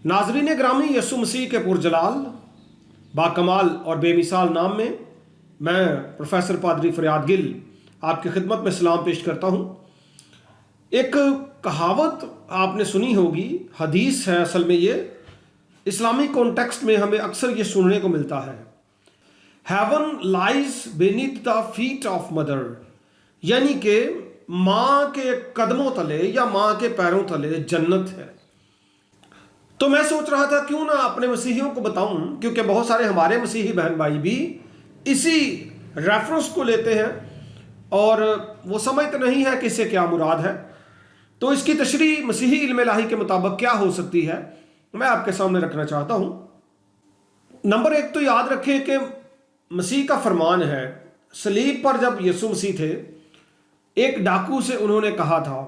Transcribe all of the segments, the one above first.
नाज़रीन ग्रामी, यसु मसीह के पुरजलाल बाकमाल और बेमिसाल नाम में मैं प्रोफेसर पादरी फरियाद गिल आपकी खिदमत में सलाम पेश करता हूँ। एक कहावत आपने सुनी होगी, हदीस है असल में, ये इस्लामिक कॉन्टेक्स्ट में हमें अक्सर ये सुनने को मिलता है, heaven lies beneath the feet of mother, यानी कि माँ के कदमों तले या माँ के पैरों तले जन्नत है। तो मैं सोच रहा था क्यों ना अपने मसीहियों को बताऊं, क्योंकि बहुत सारे हमारे मसीही बहन भाई भी इसी रेफरेंस को लेते हैं और वो समझते नहीं है कि इससे क्या मुराद है। तो इसकी तशरीह मसीही इल्म इलाही के मुताबिक क्या हो सकती है, मैं आपके सामने रखना चाहता हूं। नंबर एक तो याद रखें कि मसीह का फरमान है, सलीब पर जब यसु मसीह थे, एक डाकू से उन्होंने कहा था,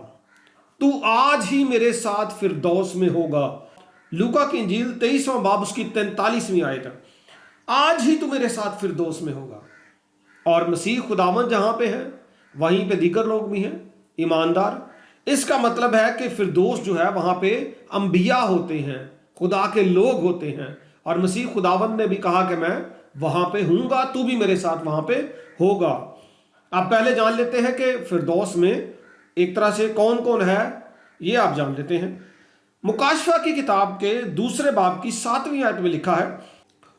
तू आज ही मेरे साथ फिरदौस में होगा। लूका की इंजील 23वां बाब उसकी 43वीं आयत है, आज ही तू मेरे साथ फिरदौस में होगा। और मसीह खुदावंद जहां पे है वहीं पे दीगर लोग भी हैं ईमानदार। इसका मतलब है कि फिरदौस जो है वहां पे अंबिया होते हैं, खुदा के लोग होते हैं, और मसीह खुदावंद ने भी कहा कि मैं वहां पे हूंगा, तू भी मेरे साथ वहां पे होगा। आप पहले जान लेते हैं कि फिरदौस में एक तरह से कौन कौन है, ये आप जान लेते हैं। मुकाशफा की किताब के 2 बाब की 7वीं आयत में लिखा है,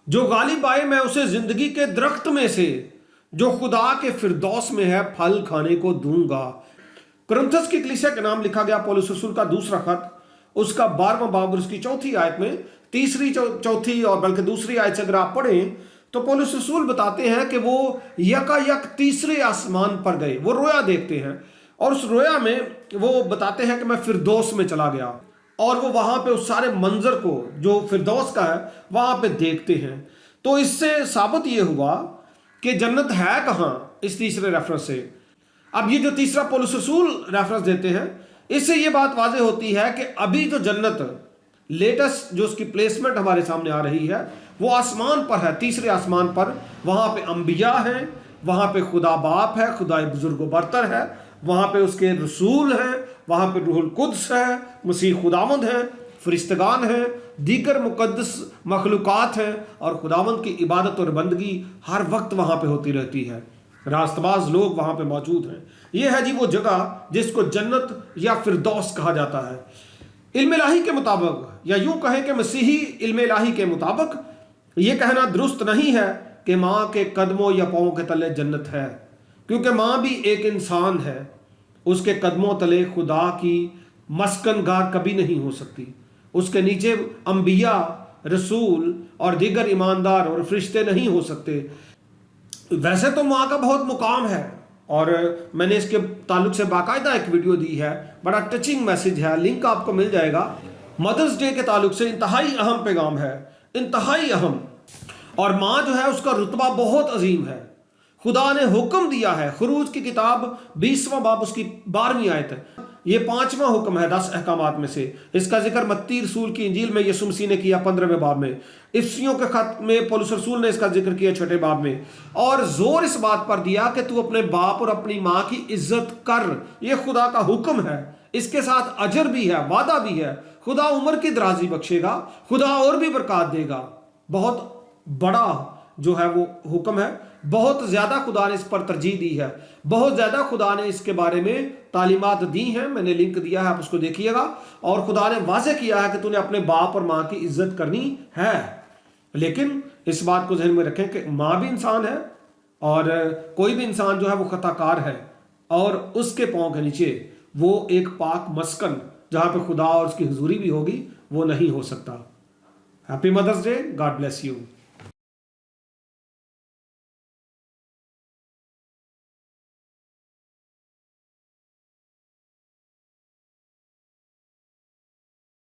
जो गालिब आए मैं उसे जिंदगी के दरख्त में से जो खुदा के फिरदौस में है फल खाने को दूंगा। कुरिन्थस की कलीसिया का नाम लिखा गया पौलुस रसूल का दूसरा खत, उसका 12वां बाब और उसकी 4थी आयत में, तीसरी चौथी और बल्कि दूसरी आयत से अगर आप पढ़ें तो पौलुस रसूल बताते हैं कि वो यकायक तीसरे आसमान पर गए, वो रोया देखते हैं, और उस रोया में वो बताते हैं कि मैं फिरदौस में चला गया, और वो वहां पे उस सारे मंजर को जो फिरदौस का है वहां पे देखते हैं। तो इससे साबित ये हुआ कि जन्नत है कहां, इस तीसरे रेफरेंस से। अब ये जो तीसरा पौलुस रसूल रेफरेंस देते हैं, इससे ये बात वाज़ेह होती है कि अभी जो जन्नत लेटेस्ट जो उसकी प्लेसमेंट हमारे सामने आ रही है वो आसमान पर है, तीसरे आसमान पर। वहां पे अंबिया हैं, वहां पे खुदा बाप है, खुदा बुजुर्ग बरतर है, वहां पे उसके रसूल हैं, वहां पे रूहुल कुद्स है, मसीह खुदावंद है, फरिश्तगान हैं, दीगर मुकद्दस मखलूकात हैं, और खुदावंद की इबादत और बंदगी हर वक्त वहां पे होती रहती है। रास्तबाज लोग वहां पे मौजूद हैं। यह है जी वो जगह जिसको जन्नत या फिरदौस कहा जाता है। इल्म इलाही के मुताबिक, या यूं कहें कि मसीही इल्म इलाही के मुताबिक, यह कहना दुरुस्त नहीं है कि माँ के कदमों या पाँव के तले जन्नत है, क्योंकि माँ भी एक इंसान है। उसके कदमों तले खुदा की मस्कन गाह कभी नहीं हो सकती। उसके नीचे अंबिया, रसूल और दीगर ईमानदार और फरिश्ते नहीं हो सकते। वैसे तो माँ का बहुत मुकाम है, और मैंने इसके ताल्लुक से बाकायदा एक वीडियो दी है, बड़ा टचिंग मैसेज है, लिंक आपको मिल जाएगा। मदर्स डे के ताल्लुक से इंतहाई अहम पैगाम है, इंतहाई अहम। और माँ जो है उसका रुतबा बहुत अजीम है। खुदा ने हुक्म दिया है, खुरूज की किताब 20वां बाब उसकी 12वीं आयत है, ये 5वां हुक्म है 10 अहकामात में से। इसका जिक्र मत्ती रसूल की इंजील में यसु मसीह ने किया 15वें बाब में, इफ्सियों के खत में पौलुस रसूल ने इसका जिक्र किया 6ठे बाब में, और जोर इस बात पर दिया कि तू अपने बाप और अपनी माँ की इज्जत कर। ये खुदा का हुक्म है, इसके साथ अजर भी है, वादा भी है। खुदा उम्र की दराजी बख्शेगा, खुदा और भी बरकत देगा। बहुत बड़ा जो है वो हुक्म है, बहुत ज्यादा खुदा ने इस पर तरजीह दी है, बहुत ज्यादा खुदा ने इसके बारे में तालीमात दी हैं। मैंने लिंक दिया है, आप उसको देखिएगा। और खुदा ने वाज़ेह किया है कि तूने अपने बाप और माँ की इज्जत करनी है। लेकिन इस बात को ध्यान में रखें कि माँ भी इंसान है, और कोई भी इंसान जो है वो खताकार है, और उसके पाँव के नीचे वो एक पाक मस्कन जहाँ पे खुदा और उसकी हुजूरी भी होगी, वो नहीं हो सकता। Happy mother's day, God bless you.